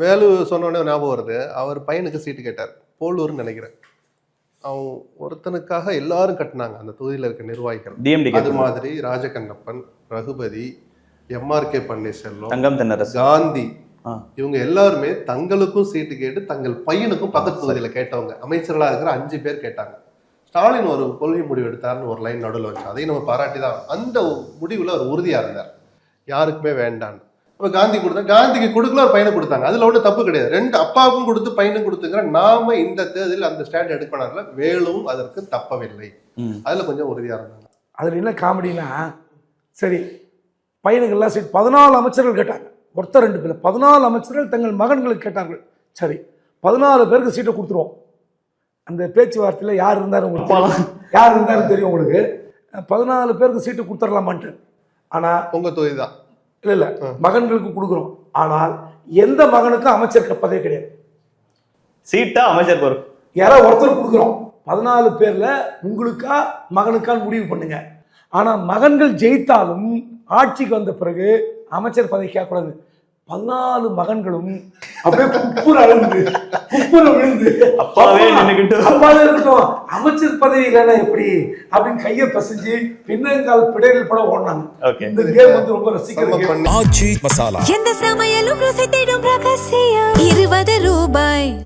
வேலு சொன்னோடனே ஞாபகம் வருது. அவர் பையனுக்கு சீட்டு கேட்டார். போலூர்னு நினைக்கிறேன். அவன் ஒருத்தனுக்காக எல்லாரும் கட்டினாங்க அந்த தொகுதியில் இருக்க நிர்வாகிகள். அது மாதிரி ராஜகண்ணப்பன், ரகுபதி, எம்ஆர்கே பன்னீர்செல்வம், தங்கம் தென்னரசு, காந்தி, இவங்க எல்லாருமே தங்களுக்கும் சீட்டு கேட்டு தங்கள் பையனுக்கும் பக்கத்து தொகுதியில் கேட்டவங்க. அமைச்சர்களாக இருக்கிற 5 பேர் கேட்டாங்க. ஸ்டாலின் ஒரு கொள்கை முடிவு எடுத்தார்னு ஒரு லைன் நடுவில் வச்சு அதையும் நம்ம பாராட்டி தான். அந்த முடிவில் அவர் உறுதியாக இருந்தார், யாருக்குமே வேண்டான்னு. இப்போ காந்தி கொடுத்தாங்க, காந்திக்கு கொடுக்கல ஒரு பையனை கொடுத்தாங்க. அதில் ஒன்றும் தப்பு கிடையாது. 2 அப்பாவுக்கும் கொடுத்து பையனும் கொடுத்துங்கிற நாம இந்த தேர்தலில் அந்த ஸ்டாண்ட் எடுக்கணும்ல. வேலும் அதற்கு தப்பவில்லை. அதில் கொஞ்சம் உறுதியாக இருந்தாங்க. அதில் என்ன காமெடினா, சரி பையனுக்கெல்லாம் சரி 14 அமைச்சர்கள் கேட்டாங்க. ஒருத்தர் 2 பேர் 14 அமைச்சர்கள் தங்கள் மகன்களுக்கு கேட்டார்கள். சரி 14 பேருக்கு சீட்டை கொடுத்துருவோம். அந்த பேச்சுவார்த்தையில் யார் இருந்தார் உங்களுக்கு, யார் இருந்தாலும் தெரியும் உங்களுக்கு. 14 பேருக்கு சீட்டு கொடுத்துடலாமான்ட்டு. ஆனால் உங்கள் தொகுதி தான் இல்லை மகன்களுக்கு கொடுக்குறோம். ஆனால் எந்த மகனுக்கும் அமைச்சர் பதவி கிடையாது. சீட்டா அமைச்சர் பொறுப்பு யாராவது ஒருத்தர் கொடுக்குறோம். 14 பேர்ல உங்களுக்கா மகனுக்கான முடிவு பண்ணுங்க. ஆனா மகன்கள் ஜெயித்தாலும் ஆட்சிக்கு வந்த பிறகு அமைச்சர் பதவி கேட்கக்கூடாது. 14 மகன்களும் அப்படியே குப்புற விழுந்து அப்பாவே இருக்கட்டும் அமைச்சர் பதவி இல்லைன்னா எப்படி அப்படின்னு கையை பசைஞ்சு பின்னங்கால் பிடையில் படம் ஓடினாங்க. இந்த கேம் வந்து ரொம்ப ரசிக்கிறேன். எந்த சமையலும் ருசி தேடும் ரகசியம் 20 ரூபாய்.